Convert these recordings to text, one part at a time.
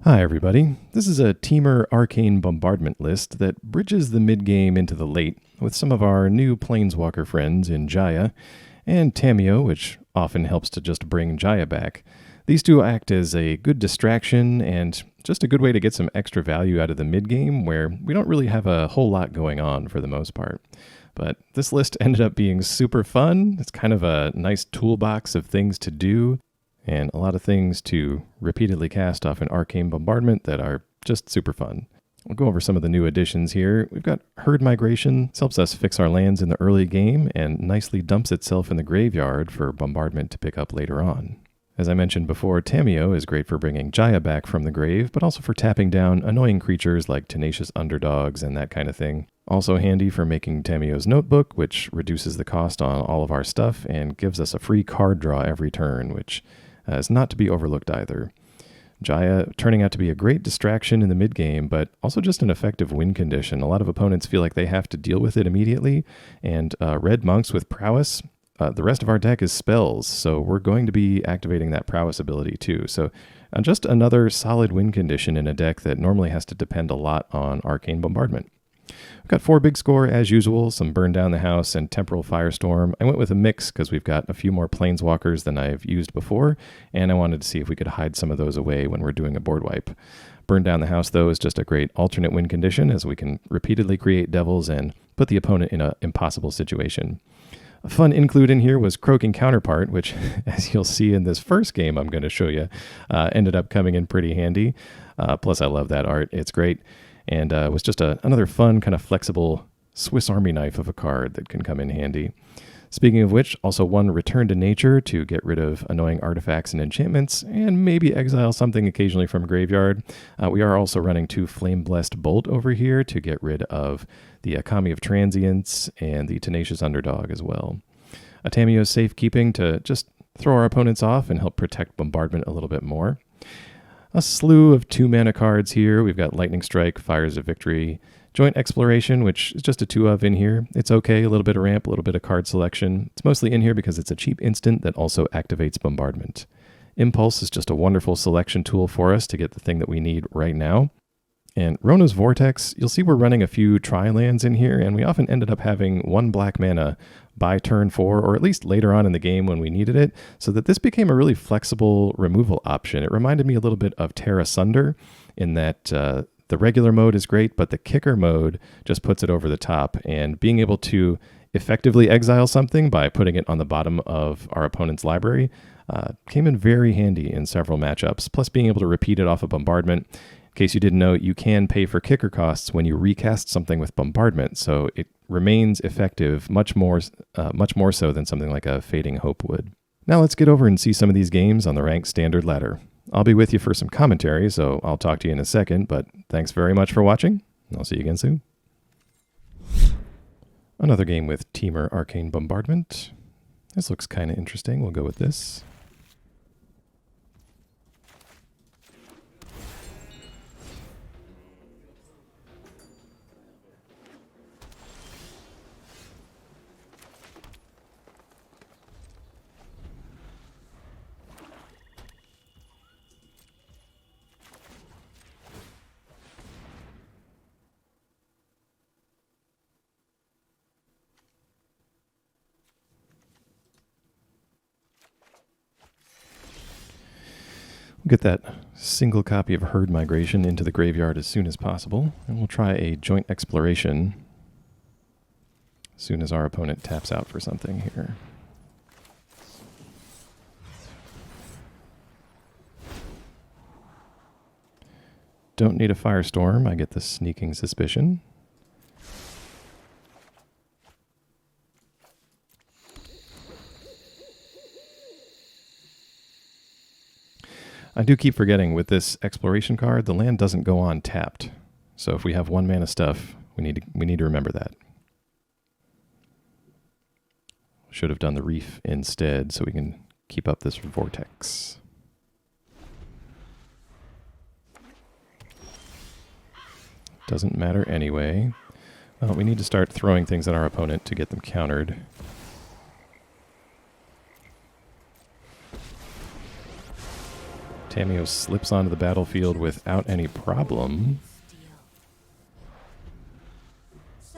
Hi everybody, this is a TEMUR Arcane Bombardment list that bridges the mid-game into the late with some of our new Planeswalker friends in Jaya, and Tamiyo, which often helps to just bring Jaya back. These two act as a good distraction and just a good way to get some extra value out of the mid-game where we don't really have a whole lot going on for the most part. But this list ended up being super fun. It's kind of a nice toolbox of things to do, and a lot of things to repeatedly cast off an Arcane Bombardment that are just super fun. We'll go over some of the new additions here. We've got Herd Migration. This helps us fix our lands in the early game and nicely dumps itself in the graveyard for Bombardment to pick up later on. As I mentioned before, Tamiyo is great for bringing Jaya back from the grave, but also for tapping down annoying creatures like tenacious underdogs and that kind of thing. Also handy for making Tamiyo's Notebook, which reduces the cost on all of our stuff and gives us a free card draw every turn, which is not to be overlooked either. Jaya turning out to be a great distraction in the mid-game, but also just an effective win condition. A lot of opponents feel like they have to deal with it immediately, and red monks with prowess, the rest of our deck is spells, so we're going to be activating that prowess ability too. So just another solid win condition in a deck that normally has to depend a lot on Arcane Bombardment. We've got 4 big score as usual, some Burn Down the House and Temporal Firestorm. I went with a mix because we've got a few more Planeswalkers than I've used before, and I wanted to see if we could hide some of those away when we're doing a board wipe. Burn Down the House, though, is just a great alternate win condition as we can repeatedly create devils and put the opponent in an impossible situation. A fun include in here was Croaking Counterpart, which, as you'll see in this first game I'm going to show you, ended up coming in pretty handy. Plus, I love that art. It's great. And it was just another fun, kind of flexible Swiss Army knife of a card that can come in handy. Speaking of which, also one Return to Nature to get rid of annoying artifacts and enchantments, and maybe exile something occasionally from graveyard. We are also running 2 Flame Blessed Bolt over here to get rid of the Kami of Transience and the Tenacious Underdog as well. A Tamiyo Safekeeping to just throw our opponents off and help protect Bombardment a little bit more. A slew of 2-mana cards here. We've got Lightning Strike, Fires of Victory, Joint Exploration, which is just a 2 of in here. It's okay, a little bit of ramp, a little bit of card selection. It's mostly in here because it's a cheap instant that also activates Bombardment. Impulse is just a wonderful selection tool for us to get the thing that we need right now. And Rona's Vortex, you'll see we're running a few tri-lands in here, and we often ended up having 1 black mana by turn 4, or at least later on in the game when we needed it, so that this became a really flexible removal option. It reminded me a little bit of Terra Sunder in that the regular mode is great, but the kicker mode just puts it over the top, and being able to effectively exile something by putting it on the bottom of our opponent's library came in very handy in several matchups, plus being able to repeat it off of Bombardment. In case you didn't know, you can pay for kicker costs when you recast something with Bombardment, so it remains effective much more so than something like a Fading Hope would. Now let's get over and see some of these games on the ranked standard ladder. I'll be with you for some commentary, so I'll talk to you in a second, but thanks very much for watching. I'll see you again soon. Another game with TEMUR Arcane Bombardment. This looks kind of interesting. We'll go with this. We'll get that single copy of Herd Migration into the graveyard as soon as possible, and we'll try a Joint Exploration as soon as our opponent taps out for something here. Don't need a Firestorm. I get the Sneaking Suspicion. I do keep forgetting with this Exploration card, the land doesn't go on tapped. So if we have 1 mana stuff, we need to remember that. Should have done the Reef instead so we can keep up this Vortex. Doesn't matter anyway. Well, we need to start throwing things at our opponent to get them countered. Tamiyo slips onto the battlefield without any problem.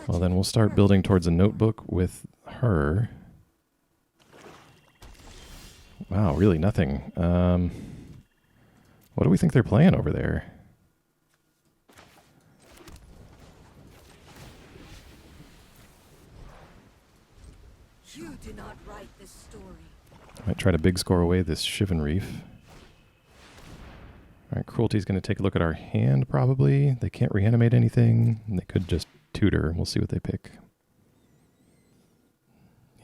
Well, then we'll start building towards a notebook with her. Wow, really nothing. What do we think they're playing over there? You do not write this story. Might try to big score away this Shivan Reef. Alright, Cruelty's going to take a look at our hand, probably. They can't reanimate anything. They could just tutor. We'll see what they pick.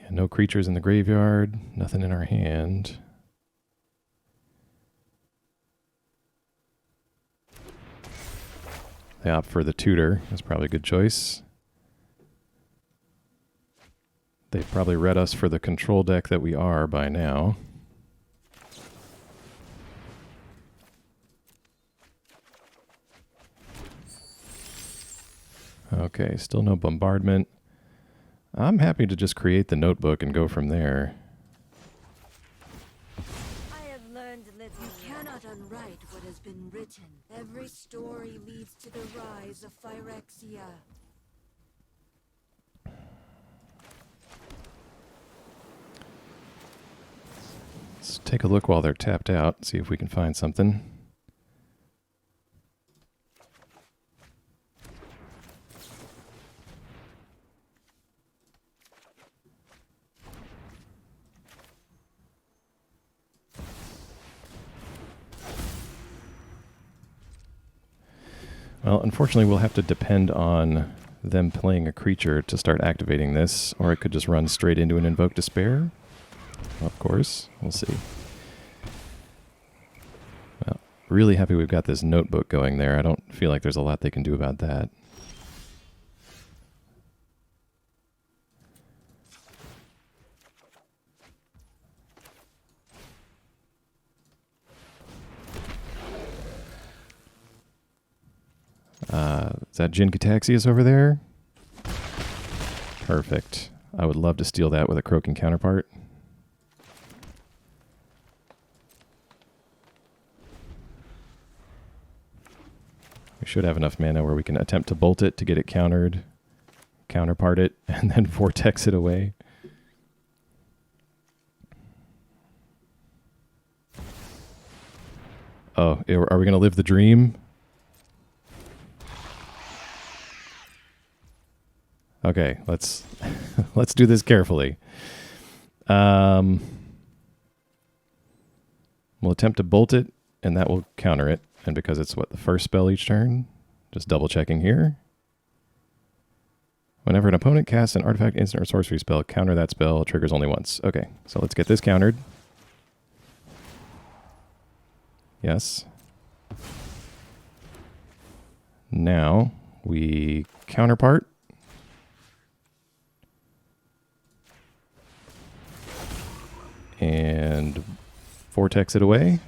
Yeah, no creatures in the graveyard. Nothing in our hand. They opt for the tutor. That's probably a good choice. They've probably read us for the control deck that we are by now. Okay, still no bombardment. I'm happy to just create the notebook and go from there. I have learned that you cannot unwrite what has been written. Every story leads to the rise of Phyrexia. Let's take a look while they're tapped out, see if we can find something. Well, unfortunately, we'll have to depend on them playing a creature to start activating this, or it could just run straight into an Invoke Despair. Of course, we'll see. Well, really happy we've got this notebook going there. I don't feel like there's a lot they can do about that. Is that Jin Gataxias over there? Perfect. I would love to steal that with a Croaking Counterpart. We should have enough mana where we can attempt to bolt it to get it countered, counterpart it, and then Vortex it away. Oh, are we going to live the dream? Okay, let's let's do this carefully. We'll attempt to bolt it, and that will counter it. And because it's, what, the first spell each turn, just double checking here. Whenever an opponent casts an artifact, instant, or sorcery spell, counter that spell. It triggers only once. Okay, so let's get this countered. Yes. Now we counterpart. And Vortex it away.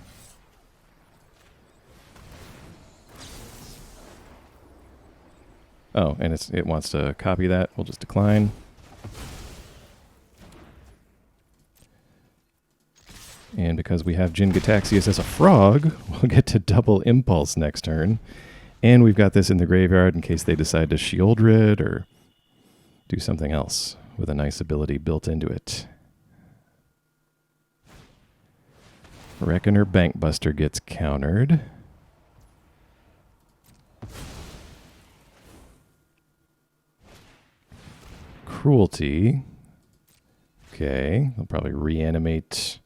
Oh, and it wants to copy that. We'll just decline. And because we have Jin Gataxias as a frog, we'll get to double Impulse next turn. And we've got this in the graveyard in case they decide to Shieldred or do something else with a nice ability built into it. Reckoner Bankbuster gets countered. Cruelty. Okay, they'll probably reanimate.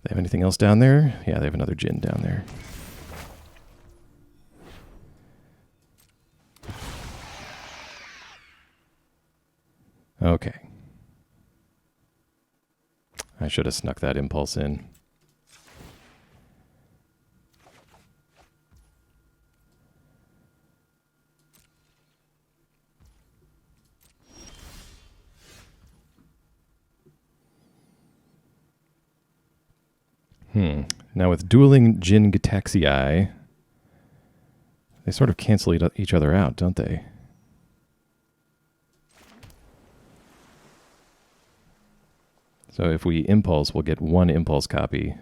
They have anything else down there? Yeah, they have another Jin down there. Okay. I should have snuck that impulse in. Now with dueling Jin Gataxii, they sort of cancel each other out, don't they? So if we impulse, we'll get one impulse copy.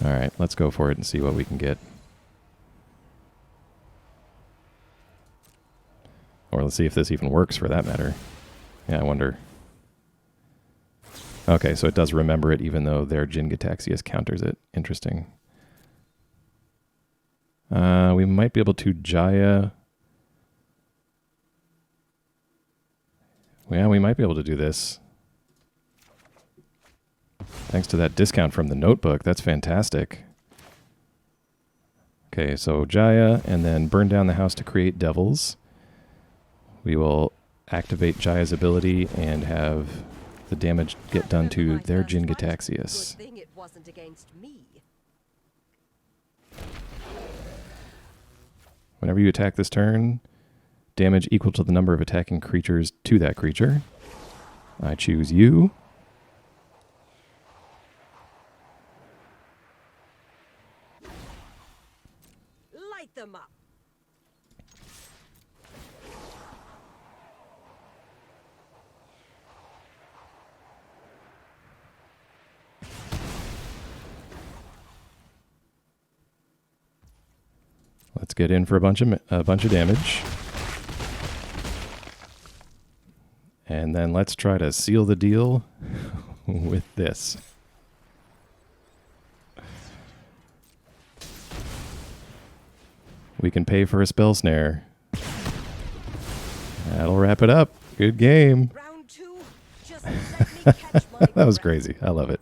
Alright, let's go for it and see what we can get. Or let's see if this even works for that matter. Yeah, I wonder. Okay, so it does remember it even though their Jin-Gitaxias counters it. Interesting. We might be able to Jaya. Yeah, we might be able to do this. Thanks to that discount from the notebook. That's fantastic. Okay, so Jaya, and then burn down the house to create devils. We will activate Jaya's ability and have the damage get done to their Jin-Gitaxias. Good thing it wasn't against me. Whenever you attack this turn, damage equal to the number of attacking creatures to that creature. I choose you. Light them up. Let's get in for a bunch of damage. And then let's try to seal the deal with this. We can pay for a spell snare. That'll wrap it up. Good game. Round two. Just let me catch my That was breath. crazy. I love it.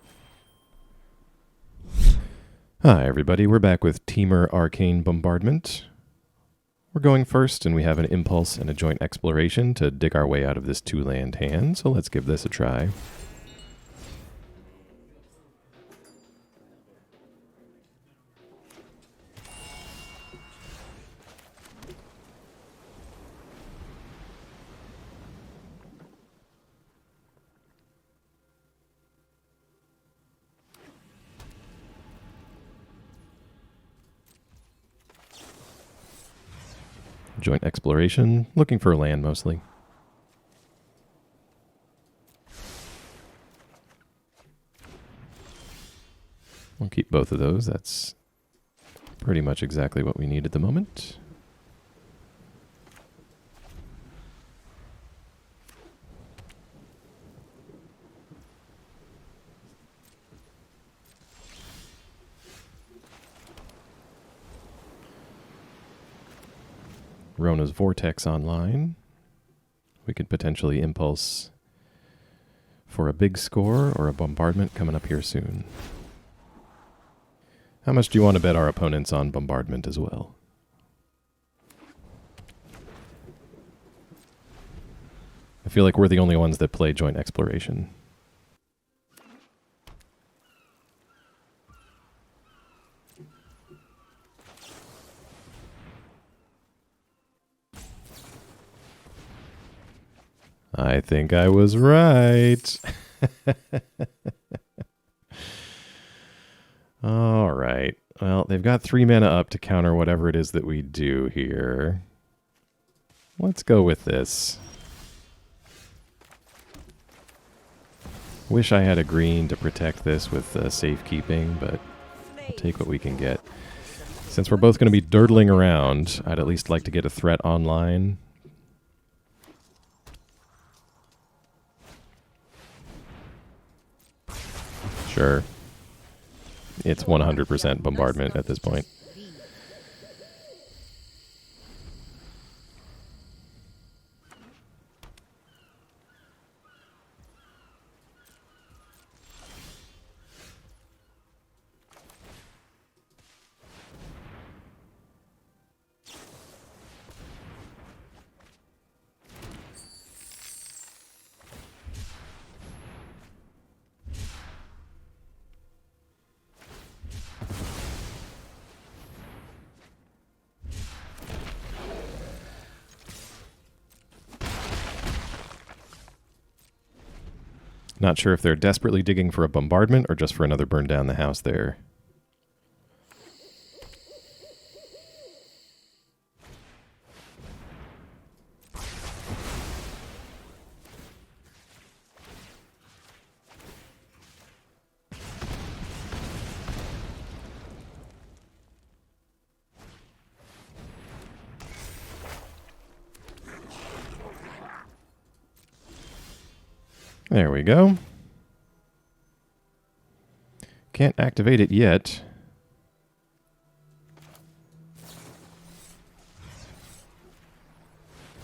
Hi, everybody. We're back with TEMUR Arcane Bombardment. We're going first, and we have an impulse and a joint exploration to dig our way out of this 2-land hand, so let's give this a try. Joint exploration, looking for land mostly. We'll keep both of those. That's pretty much exactly what we need at the moment. Rona's Vortex online. We could potentially impulse for a big score or a bombardment coming up here soon. How much do you want to bet our opponents on bombardment as well? I feel like we're the only ones that play joint exploration. I think I was right. All right. Well, they've got 3 mana up to counter whatever it is that we do here. Let's go with this. Wish I had a green to protect this with safekeeping, but we'll take what we can get. Since we're both going to be dirtling around, I'd at least like to get a threat online. Sure. It's 100% bombardment at this point. Not sure if they're desperately digging for a bombardment or just for another burn down the house there. There we go. Can't activate it yet.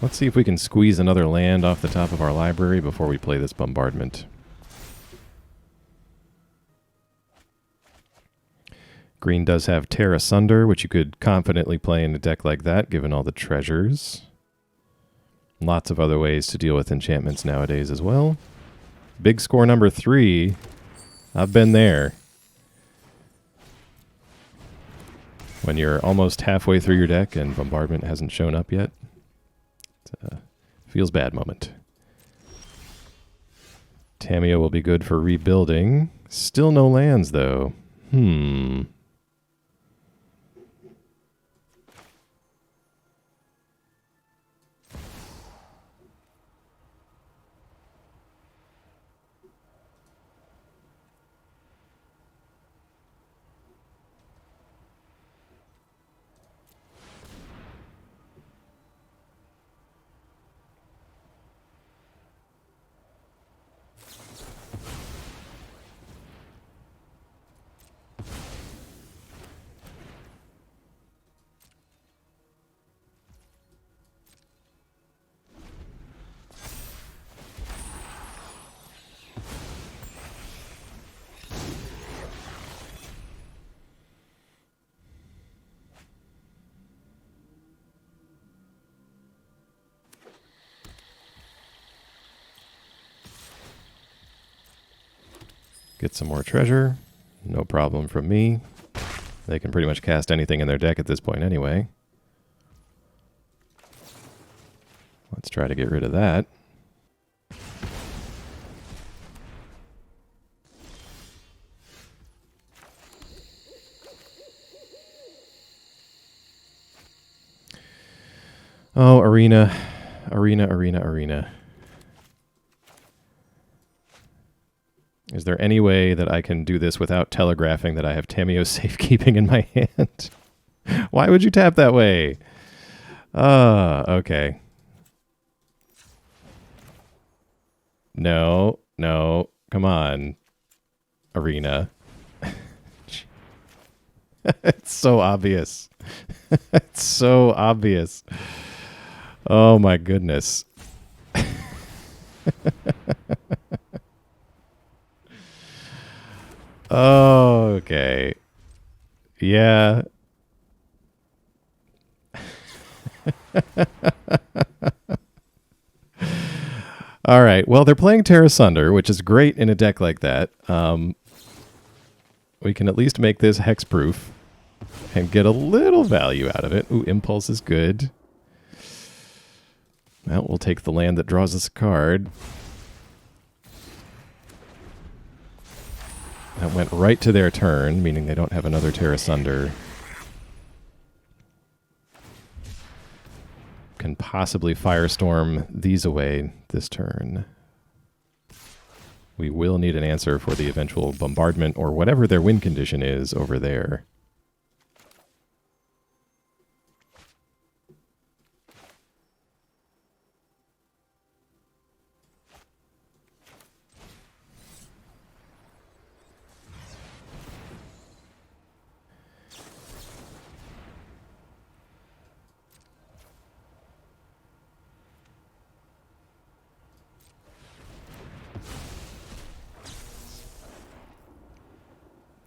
Let's see if we can squeeze another land off the top of our library before we play this bombardment. Green does have Tear Asunder, which you could confidently play in a deck like that, given all the treasures. Lots of other ways to deal with enchantments nowadays as well. Big score number 3. I've been there. When you're almost halfway through your deck and bombardment hasn't shown up yet. Feels bad moment. Tamiyo will be good for rebuilding. Still no lands, though. Get some more treasure. No problem from me. They can pretty much cast anything in their deck at this point anyway. Let's try to get rid of that. Oh, arena. Arena. Is there any way that I can do this without telegraphing that I have Tamiyo Safekeeping in my hand? Why would you tap that way? Okay. No. Come on. Arena. It's so obvious. It's so obvious. Oh my goodness. Okay. Yeah. All right. Well, they're playing Tear Asunder, which is great in a deck like that. We can at least make this hexproof and get a little value out of it. Ooh, Impulse is good. Well, we'll take the land that draws us a card. That went right to their turn, meaning they don't have another Tear Asunder. Can possibly Firestorm these away this turn. We will need an answer for the eventual bombardment or whatever their win condition is over there.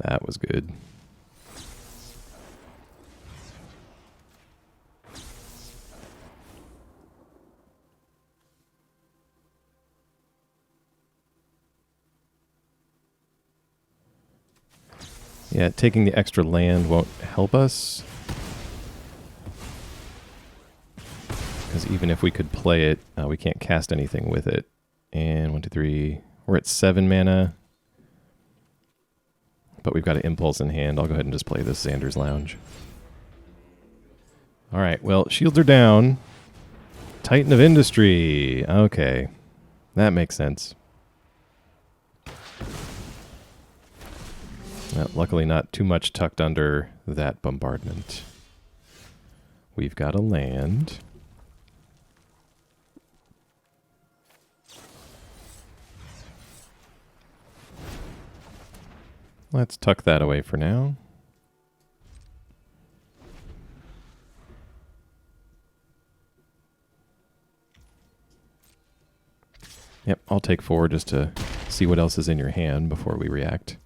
That was good. Yeah, taking the extra land won't help us. Because even if we could play it, we can't cast anything with it. And 1, 2, 3. We're at 7 mana. But we've got an Impulse in hand. I'll go ahead and just play this Xander's Lounge. All right, well, shields are down. Titan of Industry. Okay, that makes sense. Well, luckily not too much tucked under that bombardment. We've got a land. Let's tuck that away for now. Yep, I'll take 4 just to see what else is in your hand before we react.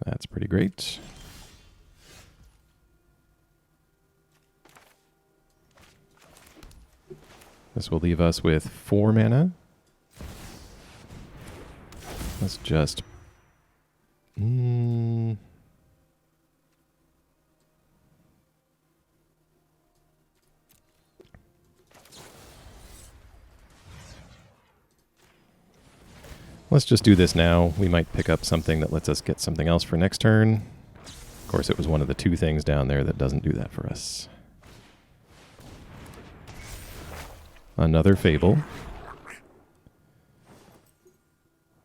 That's pretty great. This will leave us with 4 mana. Let's just... Let's just do this now. We might pick up something that lets us get something else for next turn. Of course, it was one of the 2 things down there that doesn't do that for us. Another Fable.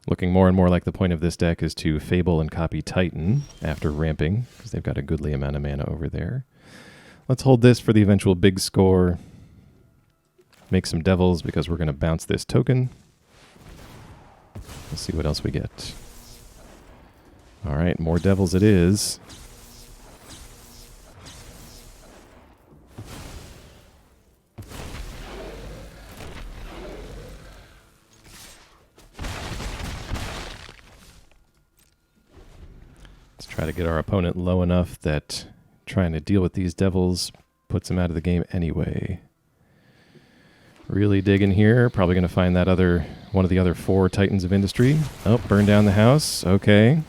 Looking more and more like the point of this deck is to Fable and copy Titan after ramping, because they've got a goodly amount of mana over there. Let's hold this for the eventual big score. Make some Devils, because we're going to bounce this token. Let's see what else we get. All right, more Devils it is. Let's try to get our opponent low enough that trying to deal with these Devils puts him out of the game anyway. Really digging here. Probably going to find that one of the other 4 Titans of Industry. Oh, burn down the house. Okay.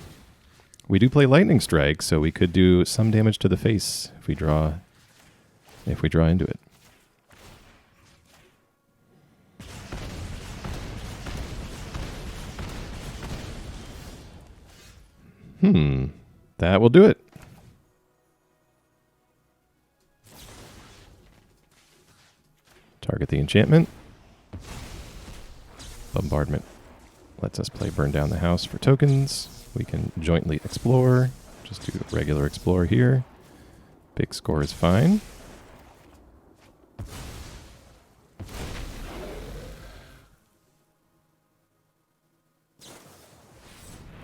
We do play Lightning Strike, so we could do some damage to the face if we draw into it. That will do it. Target the enchantment. Bombardment lets us play Burn Down the House for tokens. We can jointly explore. Just do regular explore here. Big score is fine.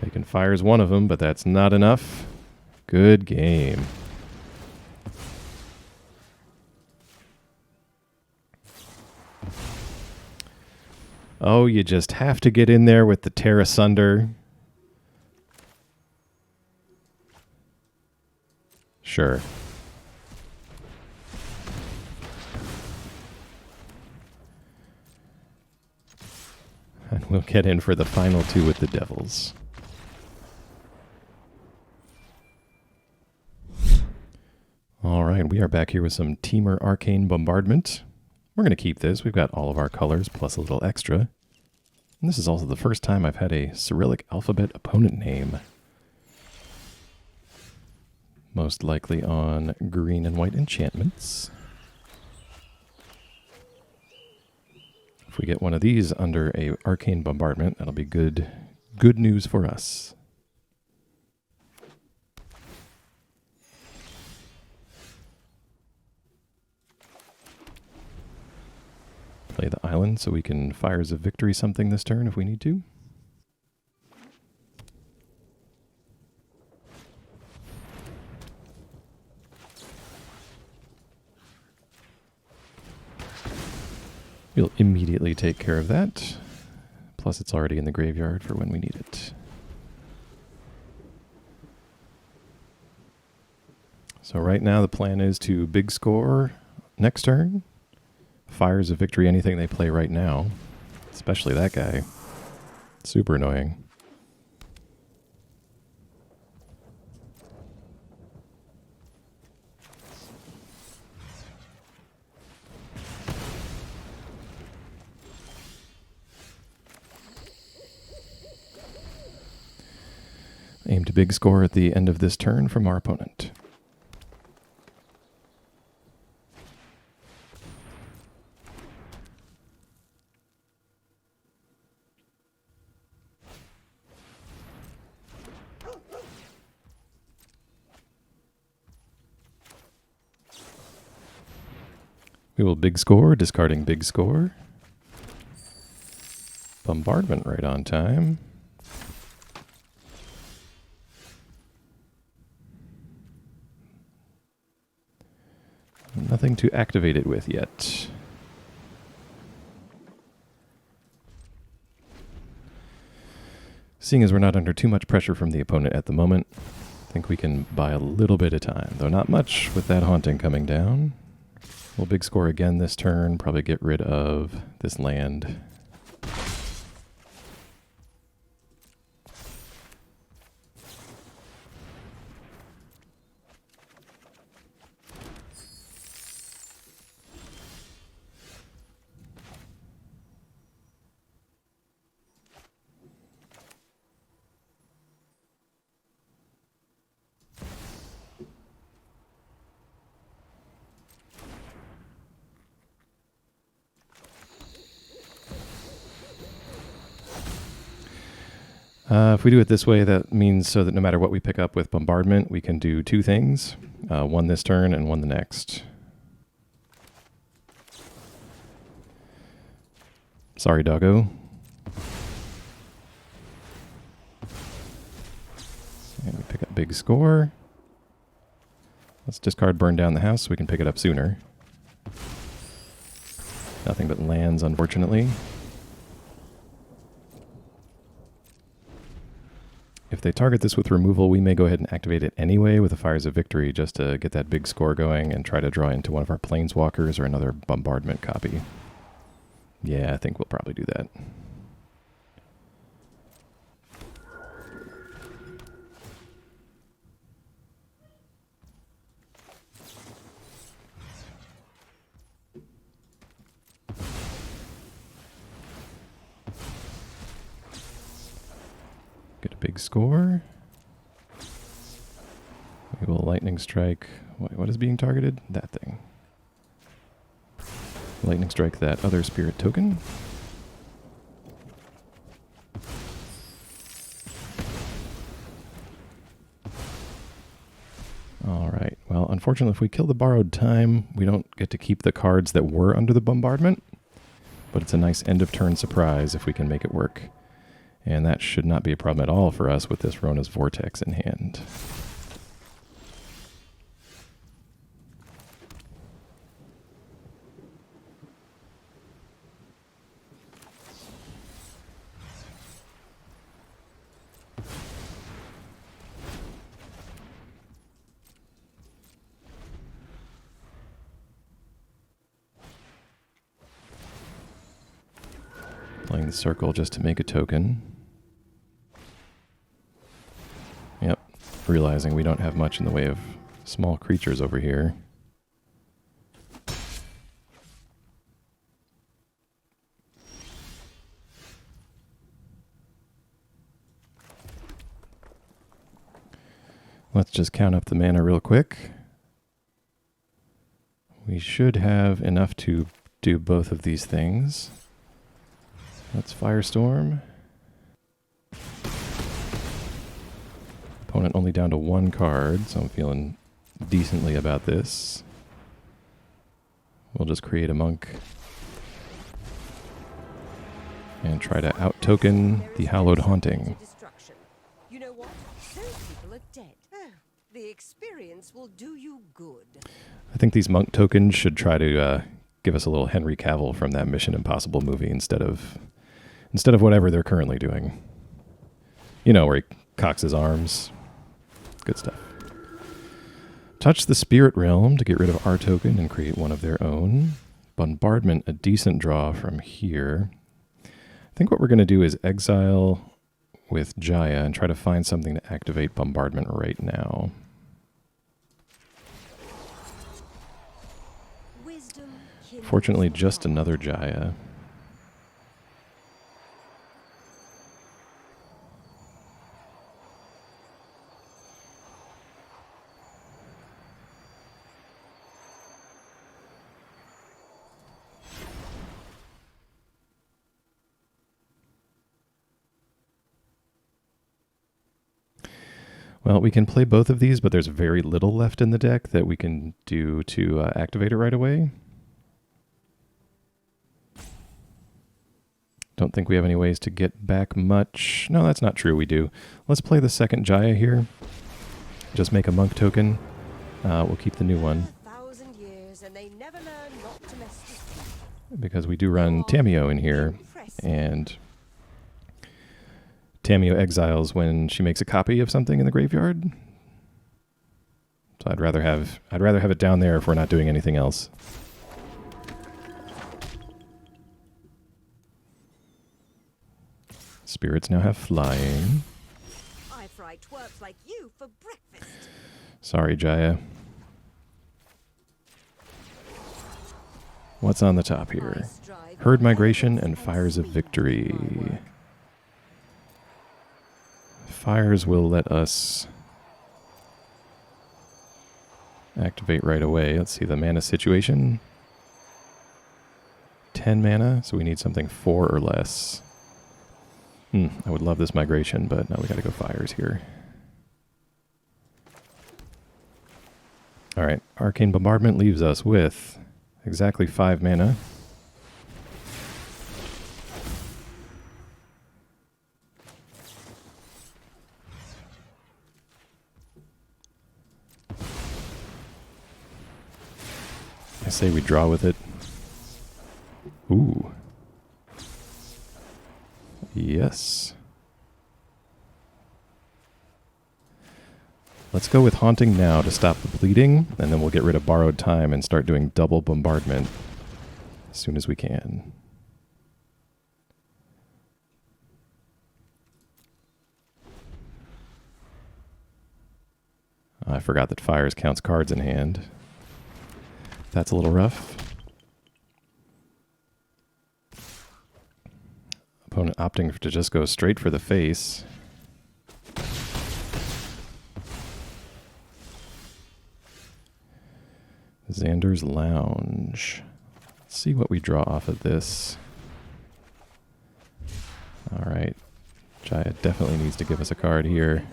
Taking fire is one of them, but that's not enough. Good game. Oh, you just have to get in there with the Tear Asunder. Sure. And we'll get in for the final 2 with the Devils. All right, we are back here with some TEMUR Arcane Bombardment. We're going to keep this. We've got all of our colors plus a little extra. And this is also the first time I've had a Cyrillic alphabet opponent name. Most likely on green and white enchantments. If we get one of these under a Arcane Bombardment, that'll be good news for us. Play the island so we can Fires of Victory something this turn if we need to. We'll immediately take care of that. Plus it's already in the graveyard for when we need it. So right now the plan is to big score next turn. Fires of Victory anything they play right now. Especially that guy. Super annoying. Aim to big score at the end of this turn from our opponent. We will big score, discarding big score. bombardment right on time. Nothing to activate it with yet. Seeing as we're not under too much pressure from the opponent at the moment, I think we can buy a little bit of time, though not much with that haunting coming down. We'll big score again this turn, probably get rid of this land. If we do it this way, that means so that no matter what we pick up with bombardment, we can do two things. One this turn and one the next. Sorry, doggo. And we pick up big score. Let's discard Burn Down the House so we can pick it up sooner. Nothing but lands, unfortunately. If they target this with removal, we may go ahead and activate it anyway with the Fires of Victory just to get that big score going and try to draw into one of our Planeswalkers or another bombardment copy. Yeah, I think we'll probably do that. Get a big score. We will lightning strike. What is being targeted? That thing. Lightning strike that other spirit token. Alright, well, unfortunately, if we kill the borrowed time, we don't get to keep the cards that were under the bombardment, but it's a nice end-of-turn surprise if we can make it work. And that should not be a problem at all for us with this Rona's Vortex in hand. Playing the circle just to make a token. Yep, realizing we don't have much in the way of small creatures over here. Let's just count up the mana real quick. We should have enough to do both of these things. Let's Firestorm. Opponent only down to one card, so I'm feeling decently about this. We'll just create a monk and try to out-token the Hallowed Haunting. You know what? Those people are dead. The experience will do you good. I think these monk tokens should try to give us a little Henry Cavill from that Mission Impossible movie instead of whatever they're currently doing. You know, where he cocks his arms. Good stuff. Touch the Spirit Realm to get rid of our token and create one of their own. Bombardment, a decent draw from here. I think what we're going to do is exile with Jaya and try to find something to activate Bombardment right now. Fortunately, just another Jaya. Well, we can play both of these, but there's very little left in the deck that we can do to activate it right away. Don't think we have any ways to get back much. No, that's not true. We do. Let's play the second Jaya here. Just make a monk token. We'll keep the new one. 1,000 years and they never learn not to mess with Because we do run Tamiyo in here. And Tamiyo exiles when she makes a copy of something in the graveyard. So I'd rather have it down there if we're not doing anything else. Spirits now have flying. I fry twerps like you for breakfast. Sorry, Jaya. What's on the top here? Herd Migration and Fires of Victory. Fires will let us activate right away. Let's see the mana situation. 10 mana, so we need something 4 or less. I would love this migration, but now we gotta go fires here. Alright, Arcane Bombardment leaves us with exactly 5 mana. I say we draw with it. Ooh. Yes. Let's go with Haunting now to stop the bleeding, and then we'll get rid of Borrowed Time and start doing double bombardment as soon as we can. I forgot that Fires counts cards in hand. That's a little rough. Opponent opting to just go straight for the face. Xander's Lounge. Let's see what we draw off of this. Alright. Jaya definitely needs to give us a card here.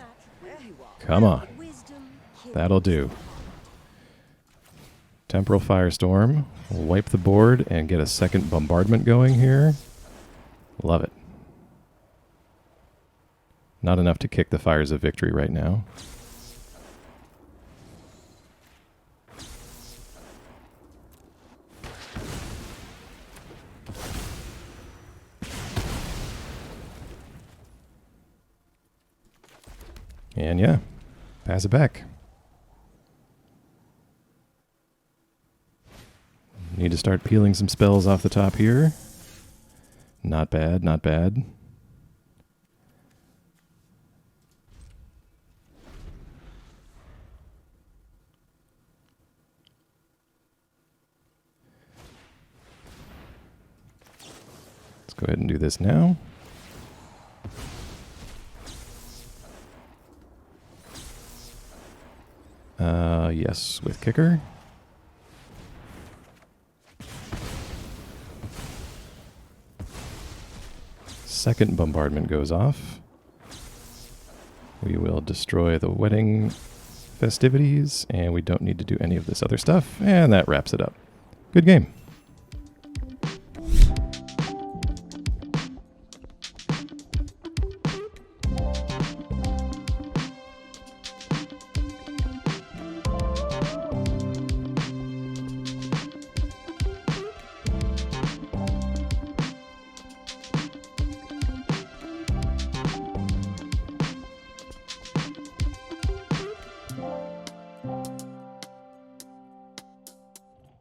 Come on. That'll do. Temporal Firestorm. We'll wipe the board and get a second bombardment going here. Love it. Not enough to kick the Fires of Victory right now. And yeah, pass it back. Need to start peeling some spells off the top here. Not bad, not bad. Let's go ahead and do this now. Yes, with kicker. Second bombardment goes off. We will destroy the wedding festivities, and we don't need to do any of this other stuff, and that wraps it up. Good game.